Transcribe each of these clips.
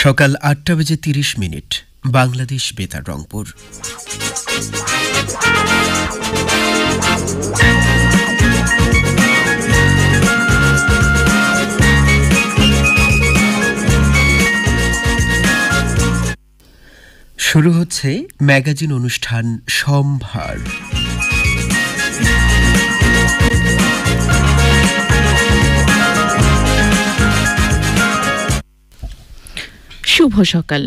সকাল ৮:৩০ বাংলাদেশ বেতার রংপুর। শুরু হচ্ছে ম্যাগাজিন অনুষ্ঠান সম্ভার। শুভ সকাল।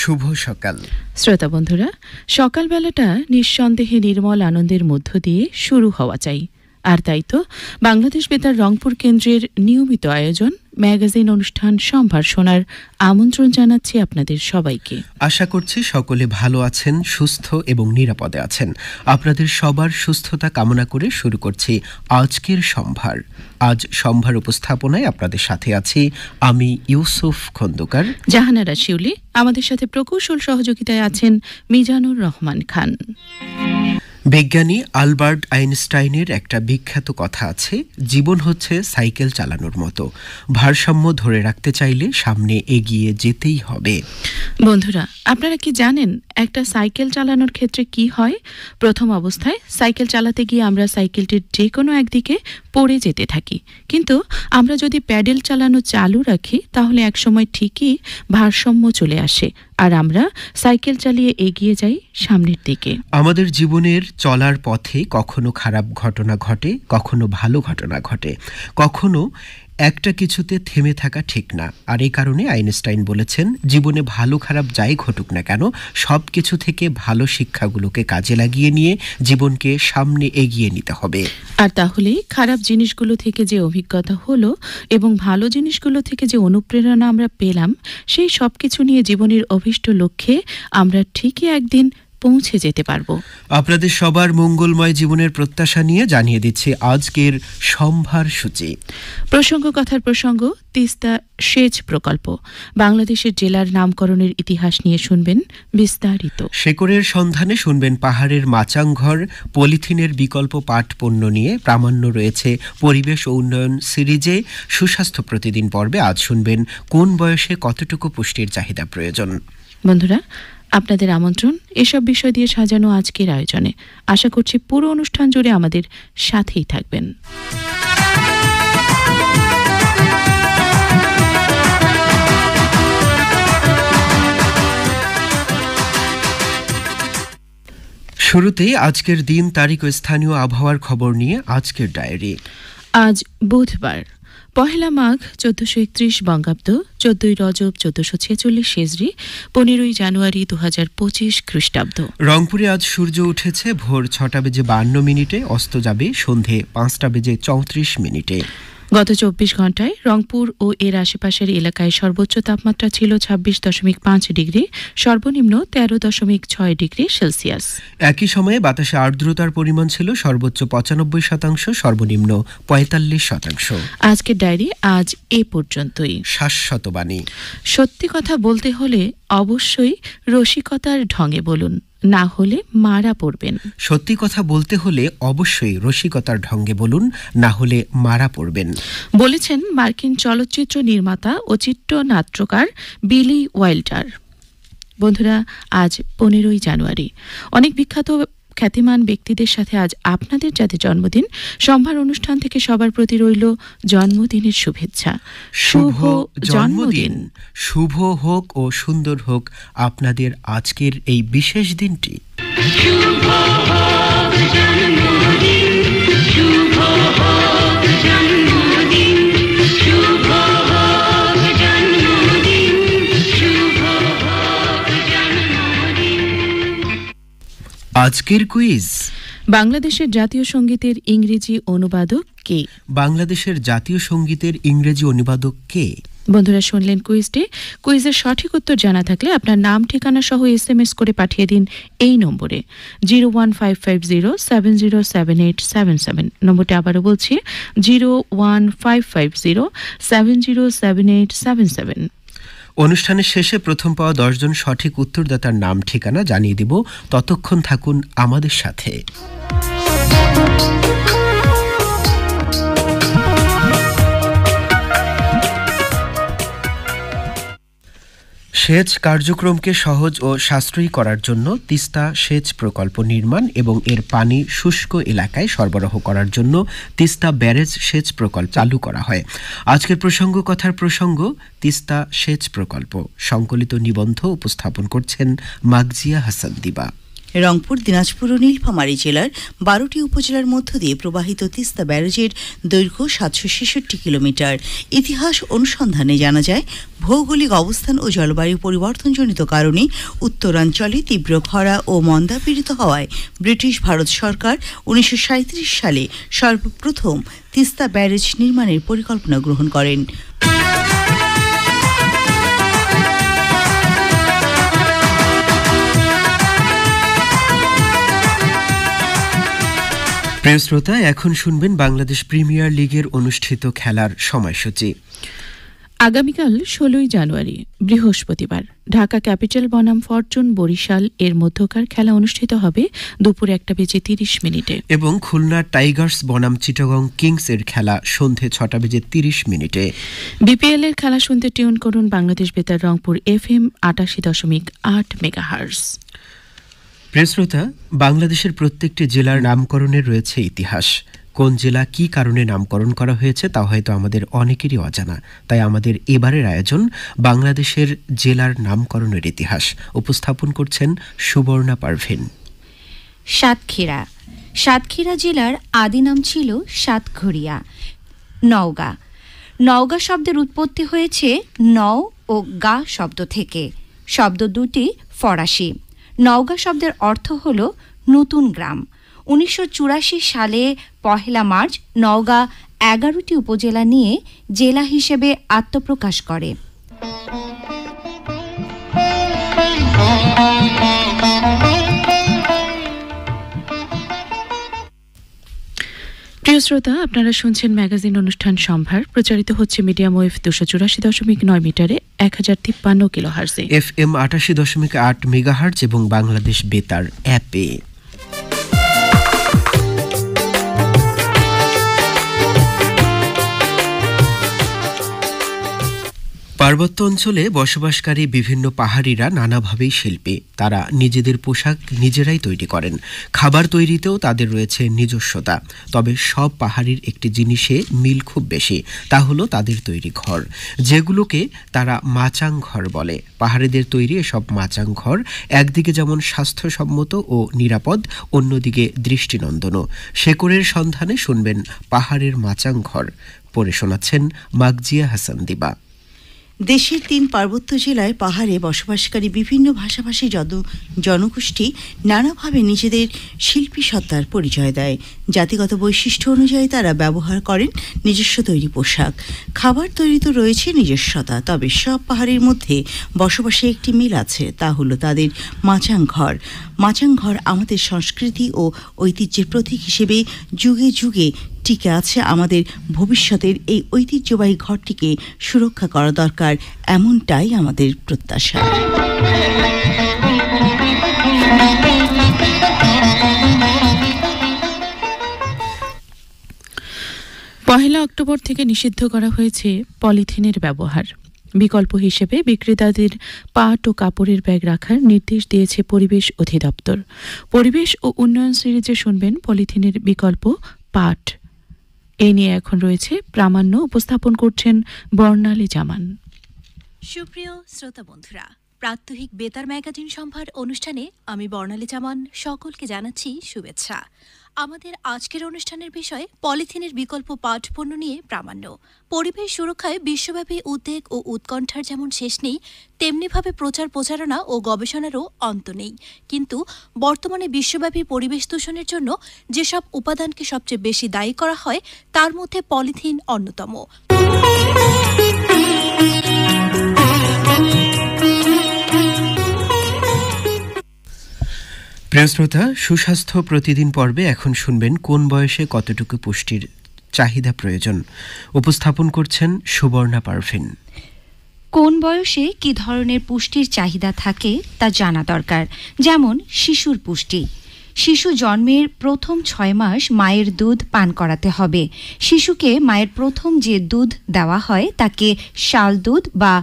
শুভ সকাল শ্রোতা বন্ধুরা, সকালবেলাটা নিঃসন্দেহে নির্মল আনন্দের মধ্য দিয়ে শুরু হওয়া চাই। আর তাই তো বাংলাদেশ বেতার রংপুর কেন্দ্রের নিয়মিত আয়োজন ম্যাগাজিন অনুষ্ঠান সম্ভার শোনার আমন্ত্রণ জানাচ্ছি আপনাদের সবাইকে। আশা করছি সকলে ভালো আছেন, সুস্থ এবং নিরাপদে আছেন। আপনাদের সবার সুস্থতা কামনা করে শুরু করছি আজকের সম্ভার। আজ সম্ভার উপস্থাপনায় আপনাদের সাথে আছি আমি ইউসুফ খন্দকার, জাহানারা শিউলি। আমাদের সাথে প্রকৌশল সহযোগিতায় আছেন মিজানুর রহমান খান। বিজ্ঞানী আলবার্ট আইনস্টাইনের একটা বিখ্যাত কথা আছে, জীবন হচ্ছে সাইকেল চালানোর মতো, ভারসাম্য ধরে রাখতে চাইলে সামনে এগিয়ে যেতেই হবে। বন্ধুরা, আপনারা কি জানেন একটা সাইকেল চালানোর ক্ষেত্রে কি হয়? প্রথম অবস্থায় সাইকেল চালাতে গিয়ে আমরা সাইকেলটির যে কোনো একদিকে পড়ে যেতে থাকি, কিন্তু আমরা যদি প্যাডেল চালানো চালু রাখি তাহলে একসময় ঠিকই ভারসাম্য চলে আসে আর আমরা সাইকেল চালিয়ে এগিয়ে যাই সামনের দিকে। আমাদের জীবনের চলার পথে কখনো খারাপ ঘটনা ঘটে, কখনো ভালো ঘটনা ঘটে, কখনো একটা কিছুতে থেমে থাকা ঠিক না। আর এই কারণে আইনস্টাইন বলেছেন, জীবনে ভালো খারাপ যাই ঘটুক না কেন, সব কিছু থেকে ভালো শিক্ষাগুলোকে কাজে লাগিয়ে নিয়ে জীবনকে সামনে এগিয়ে নিতে হবে। আর তাহলেই খারাপ জিনিসগুলো থেকে যে অভিজ্ঞতা হলো এবং ভালো জিনিসগুলো থেকে যে অনুপ্রেরণা আমরা পেলাম, সেই সব কিছু নিয়ে জীবনের অভীষ্ট লক্ষ্যে আমরা ঠিকই একদিন পৌঁছে যেতে পারবো। আপনাদের সবার মঙ্গলময় জীবনের প্রত্যাশা নিয়ে জানিয়ে দিচ্ছে আজকের সম্ভার সূচি। প্রসঙ্গ কথার প্রসঙ্গ, তিস্তা সেচ প্রকল্প। বাংলাদেশের জেলার নামকরণের ইতিহাস নিয়ে শুনবেন বিস্তারিত। শেকড়ের সন্ধানে শুনবেন পাহাড়ের মাচাংঘর। পলিথিনের বিকল্প পাট পণ্য নিয়ে প্রামাণ্য রয়েছে পরিবেশ ও উন্নয়ন সিরিজে। সুস্বাস্থ্য প্রতিদিন পর্বে আজ শুনবেন কোন বয়সে কতটুকু পুষ্টির চাহিদা প্রয়োজন। বন্ধুরা, আপনাদের আমন্ত্রণ এসব বিষয় দিয়ে সাজানো আজকের আয়োজনে। আশা করছি পুরো অনুষ্ঠান জুড়ে আমাদের সাথেই থাকবেন। শুরুতেই আজকের দিন, তারিখ ও স্থানীয় আবহাওয়ার খবর নিয়ে আজকের ডায়েরি। আজ বুধবার, পহেলা মাঘ 1431 বঙ্গাব্দ, 14 রজব 1446 হিজরি, 15 জানুয়ারি 2025 খ্রিস্টাব্দ। রংপুরে আজ সূর্য উঠেছে ভোর 6:52, অস্ত যাবে সন্ধে 5:34। গত 24 ঘন্টায় রংপুর ও এর আশেপাশের এলাকায় সর্বোচ্চ তাপমাত্রা ছিল 26.5 ডিগ্রি, সর্বনিম্ন 13.6 ডিগ্রি সেলসিয়াস। একই সময়ে বাতাসে আর্দ্রতার পরিমাণ ছিল সর্বোচ্চ 95%, সর্বনিম্ন 45%। আজকের ডায়েরি আজ এ পর্যন্তই। শাশ্বত বাণী। সত্যি কথা বলতে হলে অবশ্যই রসিকতার ঢঙে বলুন, না হলে মারা পড়বেন। সত্যি কথা বলতে হলে অবশ্যই রসিকতার ঢঙ্গে বলুন, না হলে মারা পড়বেন, বলেছেন মার্কিন চলচ্চিত্র নির্মাতা ও চিত্রনাট্যকার বিলি ওয়াইল্ডার। বন্ধুরা, আজ 15 জানুয়ারি। অনেক বিখ্যাত খ্যাতিমান ব্যক্তিদের সাথে আজ আপনাদের যাদের জন্মদিন, সম্ভার অনুষ্ঠান থেকে সবার প্রতি রইল জন্মদিনের শুভেচ্ছা। শুভ জন্মদিন। শুভ হোক ও সুন্দর হোক আপনাদের আজকের এই বিশেষ দিনটি। আজকের কুইজ। বাংলাদেশের জাতীয় সঙ্গীতের ইংরেজি অনুবাদক কে? বাংলাদেশের জাতীয় সঙ্গীতের ইংরেজি অনুবাদক কে? বন্ধুরা, শুনলেন কুইজটি। কুইজের সঠিক উত্তর জানা থাকলে আপনার নাম ঠিকানা সহ SMS করে পাঠিয়ে দিন এই নম্বরে 01550707877। নম্বরটি আবারও বলছি 01550707877। অনুষ্ঠানের শেষে প্রথম পাওয়া 10 জন সঠিক উত্তরদাতার নাম ঠিকানা জানিয়ে দিব। ততক্ষণ থাকুন আমাদের সাথে। সেচ কার্যক্রমকে সহজ ও সাশ্রয়ী করার জন্য তিস্তা সেচ প্রকল্প নির্মাণ এবং এর পানি শুষ্ক এলাকায় সরবরাহ করার জন্য তিস্তা ব্যারেজ সেচ প্রকল্প চালু করা হয়। আজকের কথার প্রসঙ্গ তিস্তা সেচ প্রকল্প। সংকলিত নিবন্ধ উপস্থাপন করছেন মাগজিয়া হাসান দিবা। রংপুর, দিনাজপুর ও নীলফামারী জেলার 12টি উপজেলার মধ্য দিয়ে প্রবাহিত তিস্তা ব্যারেজের দৈর্ঘ্য 766 কিলোমিটার। ইতিহাস অনুসন্ধানে জানা যায়, ভৌগোলিক অবস্থান ও জলবায়ু পরিবর্তনজনিত কারণে উত্তরাঞ্চলে তীব্র খরা ও মন্দা পীড়িত হওয়ায় ব্রিটিশ ভারত সরকার 1937 সালে সর্বপ্রথম তিস্তা ব্যারেজ নির্মাণের পরিকল্পনা গ্রহণ করেন। প্রিয় শ্রোতা, এখন শুনবেন বাংলাদেশ প্রিমিয়ার লিগের অনুষ্ঠিত খেলার সময়সূচি। আগামীকাল 16 জানুয়ারি বৃহস্পতিবার ঢাকা ক্যাপিটাল বনাম ফরচুন বরিশাল এর মধ্যকার খেলা অনুষ্ঠিত হবে দুপুর 1:30 এবং খুলনা টাইগার্স বনাম চিটাগং কিংস এর খেলা সন্ধে 6:30। বিপিএল এর খেলা শুনতে টিউন করুন বাংলাদেশ বেতার রংপুর FM 88.8 মেগাহার্জ। প্রিয় শ্রোতা, বাংলাদেশের প্রত্যেকটি জেলার নামকরণের রয়েছে ইতিহাস। কোন জেলা কি কারণে নামকরণ করা হয়েছে তা হয়তো আমাদের অনেকেরই অজানা। তাই আমাদের এবারের আয়োজন বাংলাদেশের জেলার নামকরণের ইতিহাস। উপস্থাপন করছেন সুবর্ণা পারভিন। সাতক্ষীরা। সাতক্ষীরা জেলার আদি নাম ছিল সাতঘড়িয়া। নওগাঁ। নওগাঁ শব্দের উৎপত্তি হয়েছে নও ও গা শব্দ থেকে। শব্দ দুটি ফরাসি। নওগাঁ শব্দের অর্থ হল নতুন গ্রাম। 1984 সালে 1 মার্চ নওগাঁ 11টি উপজেলা নিয়ে জেলা হিসেবে আত্মপ্রকাশ করে। প্রিয় শ্রোতা, আপনারা শুনছেন ম্যাগাজিন অনুষ্ঠান সম্ভার। প্রচারিত হচ্ছে মিডিয়াম ওয়েভ 284.9 মিটারে 1053 কিলোহার্জে, FM 88.8 মেগাহার্জ এবং বাংলাদেশ বেতার অ্যাপে। পার্বত্য অঞ্চলে বসবাসকারী বিভিন্ন পাহাড়িরা নানাভাবেই শিল্পী। তারা নিজেদের পোশাক নিজেরাই তৈরি করেন। খাবার তৈরিতেও তাদের রয়েছে নিজস্বতা। তবে সব পাহাড়ির একটি জিনিসে মিল খুব বেশি, তা হলো তাদের তৈরি ঘর, যেগুলোকে তারা মাচাং ঘর বলে। পাহাড়িদের তৈরি এসব মাচাং ঘর একদিকে যেমন স্বাস্থ্যসম্মত ও নিরাপদ, অন্যদিকে দৃষ্টিনন্দনও। শেকড়ের সন্ধানে শুনবেন পাহাড়ের মাচাং ঘর। পড়ে শোনাচ্ছেন মাগজিয়া হাসান দিবা। দেশের 3 পার্বত্য জেলায় পাহাড়ে বসবাসকারী বিভিন্ন ভাষাভাষী জনগোষ্ঠী নানাভাবে নিজেদের শিল্পী সত্তার পরিচয় দেয়। জাতিগত বৈশিষ্ট্য অনুযায়ী তারা ব্যবহার করেন নিজস্ব তৈরি পোশাক। খাবার তৈরি তো রয়েছে নিজস্বতা, তবে সব পাহাড়ের মধ্যে বসবাসে একটি মিল আছে, তা হলো তাদের মাচাং ঘর। মাচাং ঘর আমাদের সংস্কৃতি ও ঐতিহ্যের প্রতীক হিসেবে যুগে যুগে টিকে আছে। আমাদের ভবিষ্যতের এই ঐতিহ্যবাহী ঘরটিকে সুরক্ষা করা দরকার, এমনটাই আমাদের প্রত্যাশা। 1 অক্টোবর থেকে নিষিদ্ধ করা হয়েছে পলিথিনের ব্যবহার। বিকল্প হিসেবে বিক্রেতাদের পাট ও কাপড়ের ব্যাগ রাখার নির্দেশ দিয়েছে পরিবেশ অধিদপ্তর। পরিবেশ ও উন্নয়ন সিরিজে শুনবেন পলিথিনের বিকল্প পাট। এ নিয়ে এখন রয়েছে প্রামাণ্য। উপস্থাপন করছেন বর্ণালী জামান। সুপ্রিয় শ্রোতা বন্ধুরা, প্রাত্যহিক বেতার ম্যাগাজিন সম্ভার অনুষ্ঠানে আমি বর্ণালী জামান সকলকে জানাচ্ছি শুভেচ্ছা। আমাদের আজকের অনুষ্ঠানের বিষয় পলিথিনের বিকল্প পাট পণ্য নিয়ে প্রামাণ্য। পরিবেশ সুরক্ষায় বিশ্বব্যাপী উদ্বেগ ও উৎকণ্ঠার যেমন শেষ নেই, তেমনিভাবে প্রচার প্রচারণা ও গবেষণারও অন্ত নেই। কিন্তু বর্তমানে বিশ্বব্যাপী পরিবেশ দূষণের জন্য যেসব উপাদানকে সবচেয়ে বেশি দায়ী করা হয় তার মধ্যে পলিথিন অন্যতম। প্রিয় শ্রোতা, সুস্বাস্থ্য প্রতিদিন পর্বে এখন শুনবেন কোন বয়সে কতটুকু পুষ্টির চাহিদা প্রয়োজন। উপস্থাপন করছেন সুবর্ণা পারভিন। কোন বয়সে কি ধরনের পুষ্টির চাহিদা থাকে তা জানা দরকার। যেমন শিশুর পুষ্টি। শিশু জন্মের প্রথম 6 মাস মায়ের দুধ পান করাতে হবে। শিশুকে মায়ের প্রথম যে দুধ দেওয়া হয় তাকে শাল দুধ বা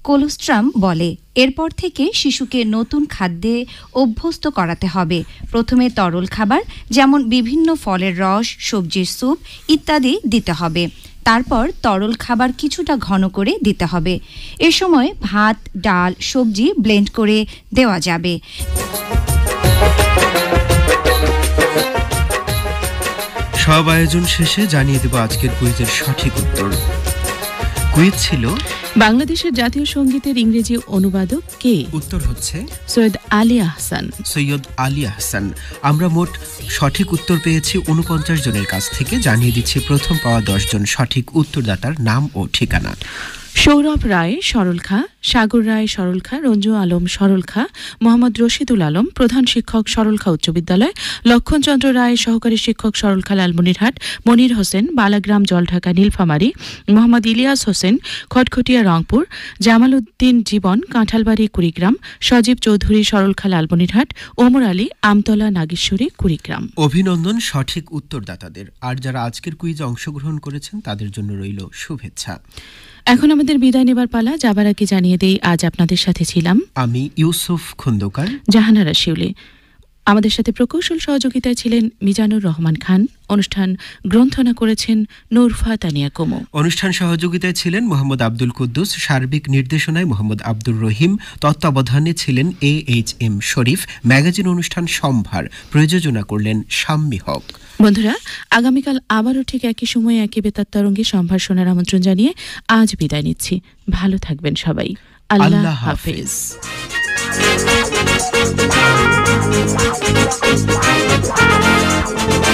কোলোস্ট্রাম বলে। এরপর থেকে শিশুকে নতুন খাদ্যে অভ্যস্ত করাতে হবে। প্রথমে তরল খাবার যেমন বিভিন্ন ফলের রস, সবজির স্যুপ ইত্যাদি দিতে হবে। তারপর তরল খাবার কিছুটা ঘন করে দিতে হবে। এ সময় ভাত, ডাল, সবজি ব্লেন্ড করে দেওয়া যাবে। সব আয়োজন শেষে জানিয়ে দেব আজকের কুইজের সঠিক উত্তর। কুইজ ছিল বাংলাদেশের জাতীয় সঙ্গীতের ইংরেজি অনুবাদক কে? উত্তর হচ্ছে সৈয়দ আলী আহসান। সৈয়দ আলী আহসান। আমরা মোট সঠিক উত্তর পেয়েছি 49 জনের কাছ থেকে। জানিয়ে দিচ্ছি প্রথম পাওয়া 10 জন সঠিক উত্তরদাতার নাম ও ঠিকানা। সৌরভ রায় সরলখা, সাগর রায় সরলখা, রঞ্জু আলম সরলখা, মোহাম্মদ রশিদুল আলম প্রধান শিক্ষক সরলখা উচ্চ বিদ্যালয়, লক্ষণচন্দ্র রায় সহকারী শিক্ষক সরলখা লালমনিরহাট, মনির হোসেন বালাগ্রাম জলঢাকা নীলফামারী, মোহাম্মদ ইলিয়াস হোসেন খটখটিয়া রংপুর, জামাল উদ্দিন জীবন কাঁঠালবাড়ি কুড়িগ্রাম, সজীব চৌধুরী সরলখা লালমনিরহাট, ওমর আলী আমতলা নাগেশ্বরী কুড়িগ্রাম। অভিনন্দন সঠিক উত্তরদাতাদের। আর যারা আজকের কুইজে অংশগ্রহণ করেছেন তাদের জন্য রইল শুভেচ্ছা। এখন আমাদের বিদায় নেবার পালা। যাবার আগে জানিয়ে দেই আজ আপনাদের সাথে ছিলাম আমি ইউসুফ খন্দকার, জাহানারা শিউলি। আমাদের সাথে প্রকৌশল সহযোগিতায় ছিলেন মিজানুর রহমান খান। অনুষ্ঠান গ্রন্থনা করেছেন নূরফা তানিয়া কুমু। অনুষ্ঠান সহযোগিতায় ছিলেন মোহাম্মদ আব্দুল কুদ্দুস, সার্বিক নির্দেশনায় মোহাম্মদ আব্দুর রহিম, তত্ত্বাবধানে ছিলেন AHM শরীফ। ম্যাগাজিন অনুষ্ঠান সম্ভার প্রযোজনা করলেন শাম্মী হক। বন্ধুরা, আগামীকাল আবারও ঠিক একই সময়ে একই বেতার তরঙ্গে সম্ভার শোনার আমন্ত্রণ জানিয়ে আজ বিদায় নিচ্ছি। ভালো থাকবেন সবাই। আল্লাহ হাফেজ। Thank you.